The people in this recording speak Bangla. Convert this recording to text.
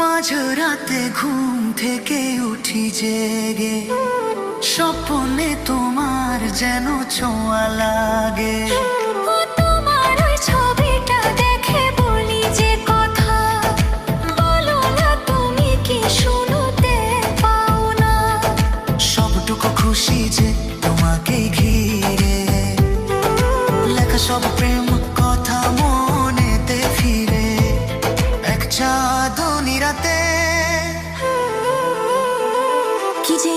মাঝরাতে ঘুম থেকে উঠি জেগে, স্বপ্নে তোমার যেন ছোঁয়া লাগে। ও তোমার ওই ছবিটা দেখে বলি যে কথা, বলো না তুমি কি শুনতে পাও না? সবটুকু খুশি যে তোমাকে ঘিরে, লেখা সব প্রেম কথা মনেতে ফিরে। এক চাঁদনি রাতে কি যে